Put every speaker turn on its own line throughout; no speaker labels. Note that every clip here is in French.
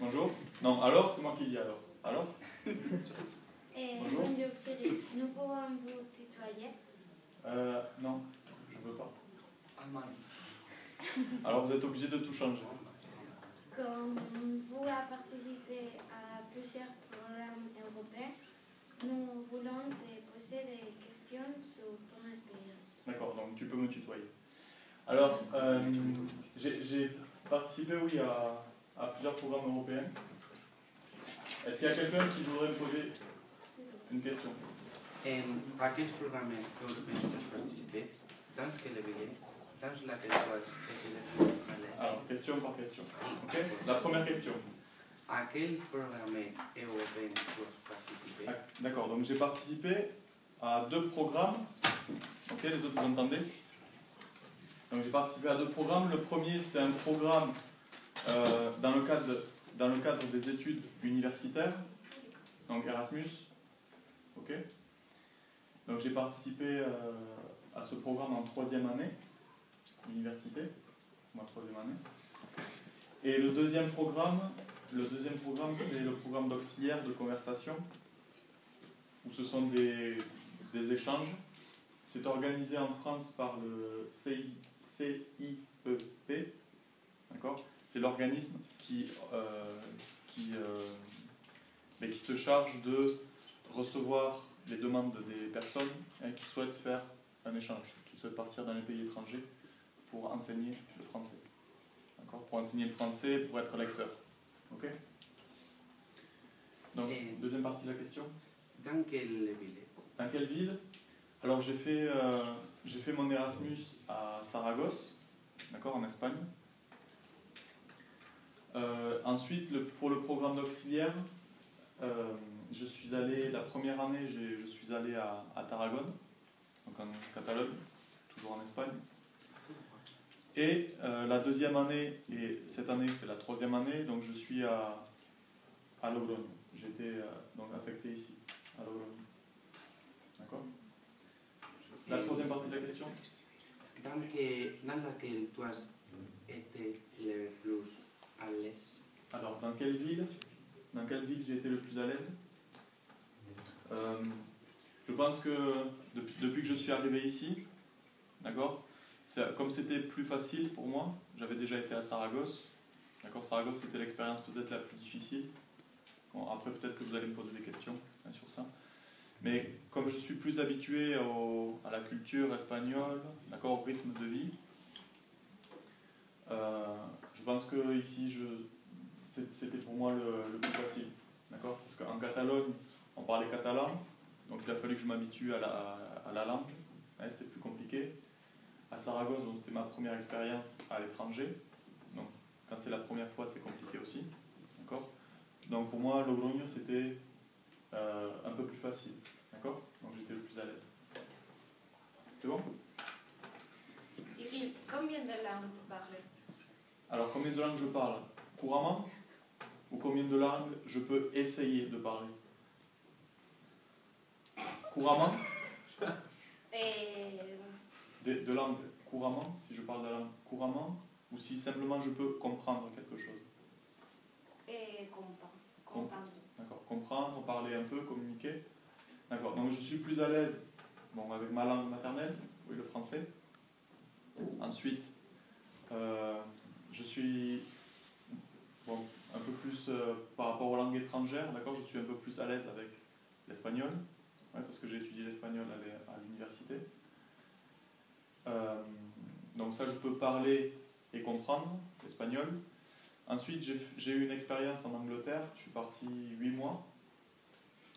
Bonjour. Non, alors, c'est moi qui dis alors. Alors?
Bonjour Cyril, nous pouvons vous tutoyer?
Non, je veux pas. Alors vous êtes obligé de tout changer.
Comme vous avez participé à plusieurs programmes européens, nous voulons te poser des questions sur ton expérience.
D'accord, donc tu peux me tutoyer. Alors, j'ai participé, oui, à plusieurs programmes européens. Est-ce qu'il y a quelqu'un qui voudrait me poser une question?
En quels programmes européens tu as participé? Dans quelle ville? Dans laquelle tu as été le plus à l'aise?
Alors, question par question. Ok. La première question.
À quel programme européen tu as participé?
D'accord, donc j'ai participé à 2 programmes. Ok, les autres vous entendez? Donc j'ai participé à 2 programmes. Le premier, c'était un programme dans le cadre des études universitaires, donc Erasmus. Ok. Donc j'ai participé à ce programme en 3e année, université, ma 3e année. Et le deuxième programme, c'est le programme d'auxiliaire de conversation, où ce sont des échanges. C'est organisé en France par le CIEP, d'accord ? C'est l'organisme qui se charge de recevoir les demandes des personnes qui souhaitent faire un échange, qui souhaitent partir dans les pays étrangers pour enseigner le français. D'accord ? Pour enseigner le français, pour être lecteur. Ok ? Donc, deuxième partie de la question.
Dans quelle ville?
Dans quelle ville? Alors j'ai fait mon Erasmus à Saragosse, d'accord, en Espagne. Ensuite, pour le programme d'auxiliaire, je suis allé, la première année, je suis allé à Tarragone, donc en Catalogne, toujours en Espagne. Et la deuxième année, et cette année c'est la 3e année, donc je suis à Logroño. J'étais donc affecté ici, à Logroño. D'accord? La 3e partie de la question?
Dans laquelle tu as été le plus à l'aise?
Alors, dans quelle ville j'ai été le plus à l'aise? Je pense que depuis que je suis arrivé ici, d'accord, comme c'était plus facile pour moi, j'avais déjà été à Saragosse. D'accord, Saragosse c'était l'expérience peut-être la plus difficile. Bon, après peut-être que vous allez me poser des questions sur ça. Mais comme je suis plus habitué à la culture espagnole, d'accord, au rythme de vie, je pense que ici c'était pour moi le plus facile. D'accord, parce qu'en Catalogne, on parlait catalan, donc il a fallu que je m'habitue à la langue. Ouais, c'était plus compliqué. À Saragosse, c'était ma première expérience à l'étranger. Donc, quand c'est la première fois, c'est compliqué aussi. D'accord ? Donc, pour moi, Logroño, c'était un peu plus facile. D'accord ? Donc, j'étais le plus à l'aise. C'est bon ?
Cyril, combien de langues tu parles?
Alors, combien de langues je parle couramment? Ou combien de langues je peux essayer de parler? Couramment? De langue couramment, si je parle de la langue couramment, ou si simplement je peux comprendre quelque chose.
Comprendre.
D'accord, comprendre, parler un peu, communiquer. D'accord, donc je suis plus à l'aise avec ma langue maternelle, oui, le français. Ensuite, je suis un peu plus par rapport aux langues étrangères, d'accord, je suis un peu plus à l'aise avec l'espagnol, ouais, parce que j'ai étudié l'espagnol à l'université. Donc ça, je peux parler et comprendre l'espagnol. Ensuite, j'ai eu une expérience en Angleterre. Je suis parti 8 mois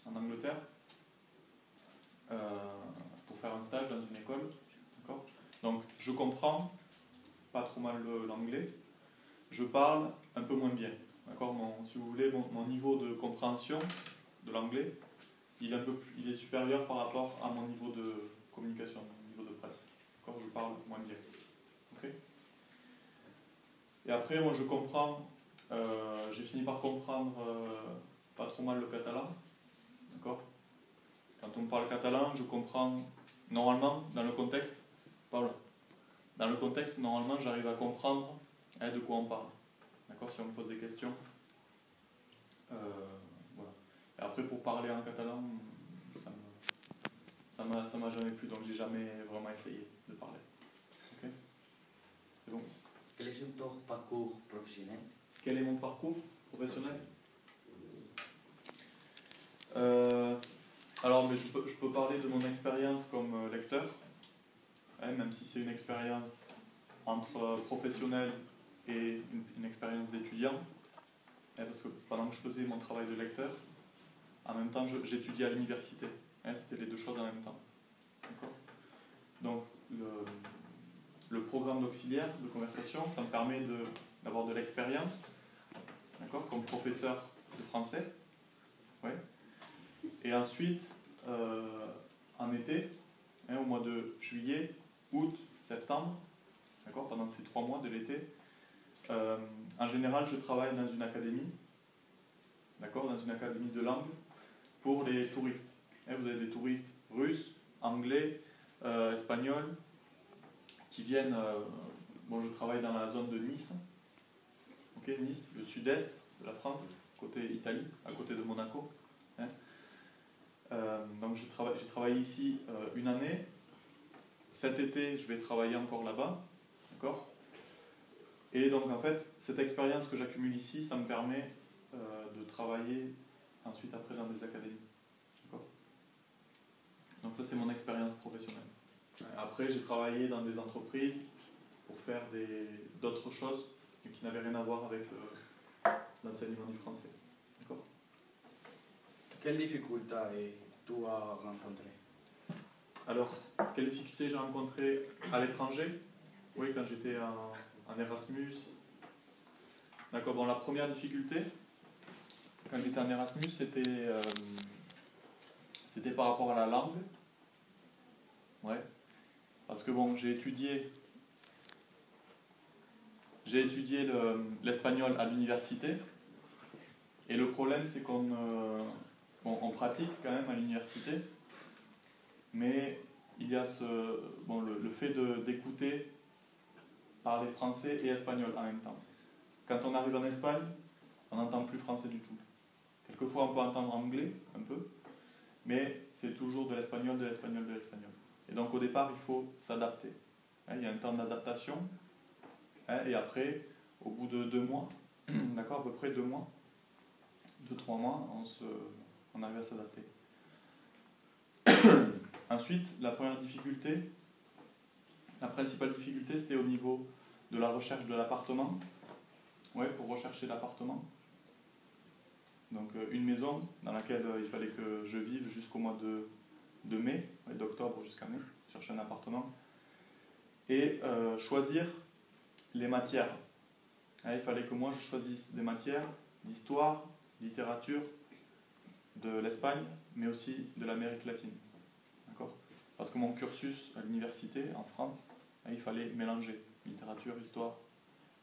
en Angleterre pour faire un stage dans une école. D'accord ? Donc, je comprends pas trop mal l'anglais. Je parle un peu moins bien. D'accord ? Si vous voulez, mon niveau de compréhension de l'anglais, il est supérieur par rapport à mon niveau de communication, mon niveau de pratique. D'accord ? Je parle moins bien. Ok ? Et après, moi, je comprends, j'ai fini par comprendre pas trop mal le catalan. D'accord ? Quand on me parle catalan, je comprends normalement, dans le contexte, normalement, j'arrive à comprendre de quoi on parle. D'accord ? Si on me pose des questions. après, pour parler en catalan, ça m'a jamais plu, donc j'ai jamais vraiment essayé de parler. Ok? C'est bon?
Quel est ton parcours professionnel?
Quel est mon parcours professionnel? Alors, mais je peux parler de mon expérience comme lecteur, hein, même si c'est une expérience entre professionnel et une expérience d'étudiant, hein, parce que pendant que je faisais mon travail de lecteur, en même temps j'étudiais à l'université, hein, c'était les deux choses en même temps. Donc le programme d'auxiliaire de conversation, ça me permet d'avoir de l'expérience, comme professeur de français. Ouais. Et ensuite, en été, hein, au mois de juillet, août, septembre, pendant ces 3 mois de l'été, en général, je travaille dans une académie, dans une académie de langue, pour les touristes. Hein, vous avez des touristes russes, anglais, espagnols, qui viennent... je travaille dans la zone de Nice, Nice, le sud-est de la France, côté Italie, à côté de Monaco. Hein. Donc j'ai travaillé ici une année. Cet été, je vais travailler encore là-bas. D'accord ? Et donc en fait, cette expérience que j'accumule ici, ça me permet de travailler ensuite après dans des académies. D'accord ? Donc ça, c'est mon expérience professionnelle. Après, j'ai travaillé dans des entreprises pour faire d'autres choses qui n'avaient rien à voir avec l'enseignement du français. D'accord ?
Quelles difficultés tu as rencontrées?
Alors, quelles difficultés j'ai rencontrées à l'étranger? Oui, quand j'étais en Erasmus. D'accord, bon, la première difficulté, quand j'étais en Erasmus, c'était par rapport à la langue. Ouais. Parce que bon, j'ai étudié l'espagnol à l'université. Et le problème, c'est on pratique quand même à l'université. Mais il y a le fait d'écouter parler français et espagnol en même temps. Quand on arrive en Espagne, on n'entend plus français du tout. Quelquefois, on peut entendre anglais, un peu, mais c'est toujours de l'espagnol, de l'espagnol, de l'espagnol. Et donc, au départ, il faut s'adapter. Il y a un temps d'adaptation, et après, au bout de 2 mois, d'accord, à peu près 2 mois, 2-3 mois, on arrive à s'adapter. Ensuite, la principale difficulté, c'était au niveau de la recherche de l'appartement. Ouais, pour rechercher l'appartement. Donc une maison dans laquelle il fallait que je vive jusqu'au mois de mai, d'octobre jusqu'à mai, chercher un appartement. Et choisir les matières. Il fallait que moi je choisisse des matières d'histoire, littérature, de l'Espagne, mais aussi de l'Amérique latine. D'accord ? Parce que mon cursus à l'université, en France, il fallait mélanger littérature, histoire,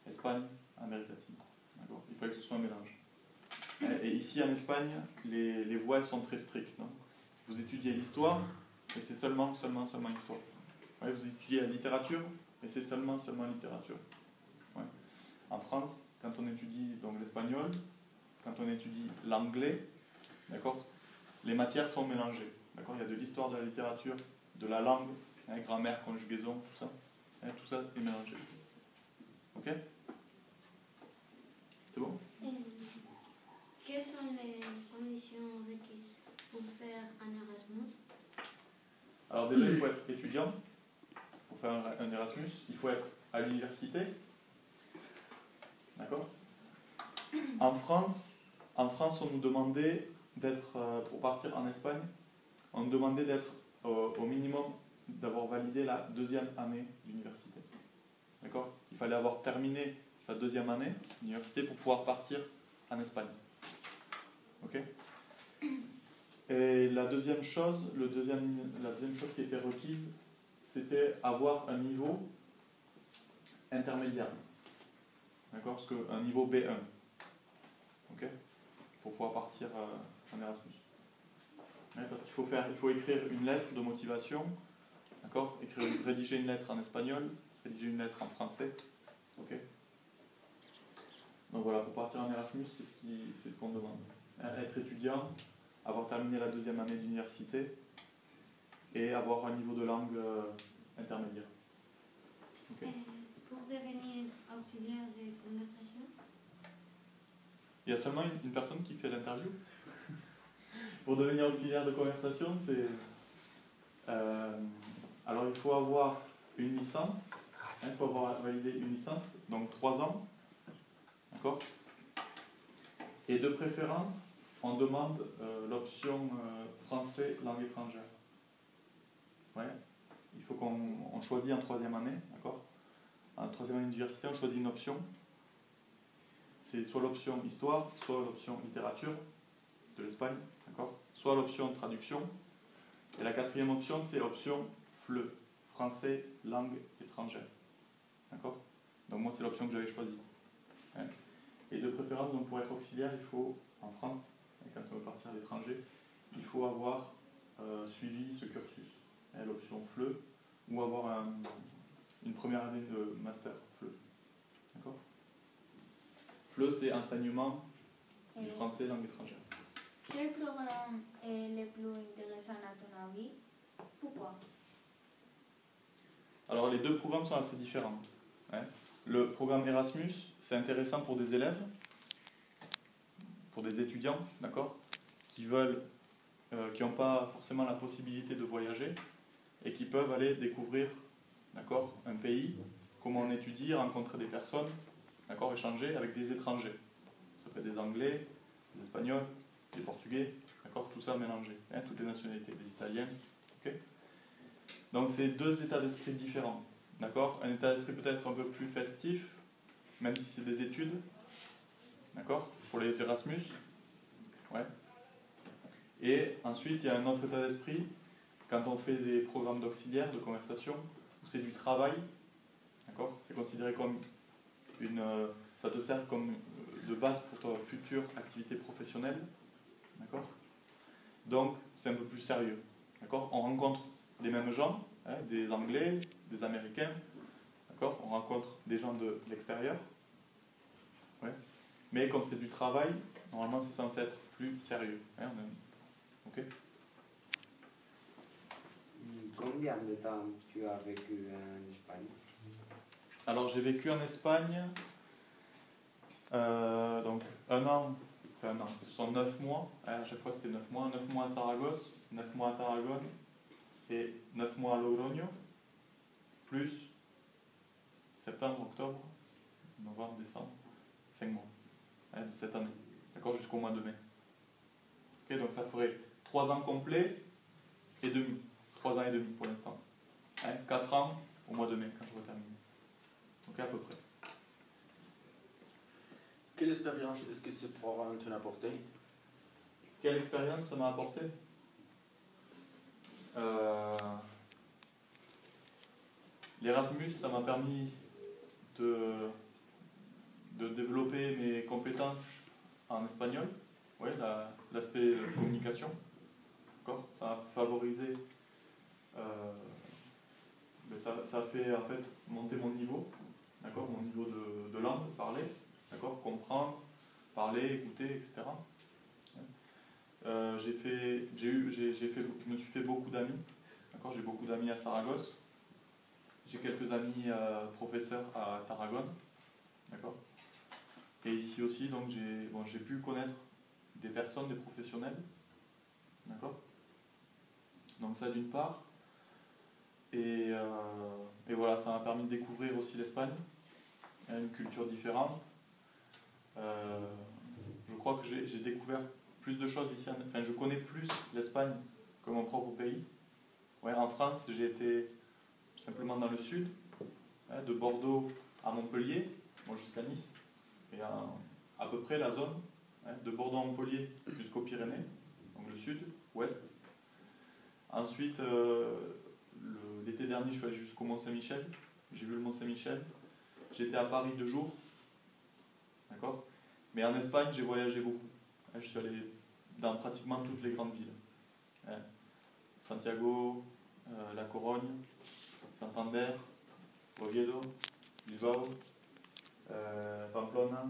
Espagne, Amérique latine. D'accord ? Il fallait que ce soit un mélange. Et ici en Espagne, les voies sont très strictes. Non ? Vous étudiez l'histoire, et c'est seulement histoire. Vous étudiez la littérature, et c'est seulement littérature. Ouais. En France, quand on étudie donc l'espagnol, quand on étudie l'anglais, d'accord, les matières sont mélangées. D'accord, il y a de l'histoire, de la littérature, de la langue, grammaire, conjugaison, tout ça est mélangé. Ok ? C'est bon ?
Quelles sont les conditions requises pour faire un Erasmus?
Alors déjà, il faut être étudiant pour faire un Erasmus. Il faut être à l'université. D'accord ? En France, on nous demandait d'être, pour partir en Espagne, on nous demandait d'être au minimum, d'avoir validé la 2e année d'université. D'accord ? Il fallait avoir terminé sa 2e année d'université pour pouvoir partir en Espagne. Ok ? Et la deuxième chose qui était requise, c'était avoir un niveau intermédiaire. D'accord ? Parce qu'un niveau B1. Ok ? Pour pouvoir partir en Erasmus. Parce qu'il faut écrire une lettre de motivation, d'accord ? Rédiger une lettre en espagnol, rédiger une lettre en français. Ok ? Donc voilà, pour partir en Erasmus, c'est ce qu'on demande. Être étudiant, avoir terminé la deuxième année d'université et avoir un niveau de langue intermédiaire. Okay.
Pour devenir auxiliaire de conversation?
Il y a seulement une personne qui fait l'interview. Pour devenir auxiliaire de conversation, c'est... alors il faut avoir une licence, il faut avoir validé une licence, donc 3 ans, d'accord. Et de préférence, on demande l'option français langue étrangère. Ouais. Il faut qu'on choisit en 3e année, d'accord. En 3e année d'université, on choisit une option. C'est soit l'option histoire, soit l'option littérature de l'Espagne, d'accord. Soit l'option traduction. Et la 4e option, c'est l'option FLE, français langue étrangère, d'accord. Donc moi, c'est l'option que j'avais choisie. Ouais. Et de préférence, donc pour être auxiliaire, il faut, en France, et quand on veut partir à l'étranger, il faut avoir suivi ce cursus, l'option FLE, ou avoir une première année de master FLE. D'accord. FLE, c'est enseignement du français langue étrangère.
Quel programme est le plus intéressant à ton avis? Pourquoi?
Alors les deux programmes sont assez différents. Le programme Erasmus, c'est intéressant pour des élèves, pour des étudiants, d'accord, qui veulent, qui n'ont pas forcément la possibilité de voyager et qui peuvent aller découvrir, d'accord, un pays, comment on étudie, rencontrer des personnes, d'accord, échanger avec des étrangers. Ça peut être des Anglais, des Espagnols, des Portugais, d'accord, tout ça mélangé, toutes les nationalités, des Italiens, ok. Donc c'est deux états d'esprit différents, d'accord. Un état d'esprit peut-être un peu plus festif, même si c'est des études, d'accord, pour les Erasmus, ouais. Et ensuite il y a un autre état d'esprit quand on fait des programmes d'auxiliaire, de conversation, où c'est du travail, d'accord. C'est considéré comme ça te sert comme de base pour ta future activité professionnelle, d'accord. Donc c'est un peu plus sérieux, d'accord. On rencontre les mêmes gens, des Anglais, des Américains, d'accord. On rencontre des gens de l'extérieur, ouais. Mais comme c'est du travail, normalement c'est censé être plus sérieux, ok.
Combien de temps tu as vécu en Espagne?
Alors j'ai vécu en Espagne donc un an, ce sont 9 mois, à chaque fois c'était 9 mois, 9 mois à Saragosse, 9 mois à Tarragone et 9 mois à Logroño, plus septembre, octobre, novembre, décembre, 5 mois de cette année, d'accord, jusqu'au mois de mai. Okay, donc ça ferait 3 ans complets et demi, 3 ans et demi pour l'instant. 4 ans au mois de mai quand je vais terminer. Ok, à peu près.
Quelle expérience est-ce que ce programme t'a apporté?
Quelle expérience ça m'a apporté? L'Erasmus, ça m'a permis de développer mes compétences en espagnol, ouais, l'aspect communication, d'accord, ça a favorisé, ça a fait en fait monter mon niveau, d'accord, mon niveau de langue, parler, d'accord, comprendre, parler, écouter, etc. Je me suis fait beaucoup d'amis, d'accord, j'ai beaucoup d'amis à Saragosse, j'ai quelques amis professeurs à Tarragone, d'accord. Et ici aussi, donc j'ai pu connaître des personnes, des professionnels, d'accord. Donc ça d'une part, et voilà, ça m'a permis de découvrir aussi l'Espagne, une culture différente. Je crois que j'ai découvert plus de choses ici, enfin je connais plus l'Espagne que mon propre pays. Ouais, en France, j'ai été simplement dans le sud, de Bordeaux à Montpellier, bon, jusqu'à Nice, et à peu près la zone, de Bordeaux à Montpellier jusqu'aux Pyrénées, donc le sud, ouest. Ensuite, l'été dernier, je suis allé jusqu'au Mont-Saint-Michel, j'ai vu le Mont-Saint-Michel. J'étais à Paris 2 jours, d'accord. Mais en Espagne, j'ai voyagé beaucoup. Je suis allé dans pratiquement toutes les grandes villes. Santiago, La Corogne, Santander, Oviedo, Bilbao, Pamplona,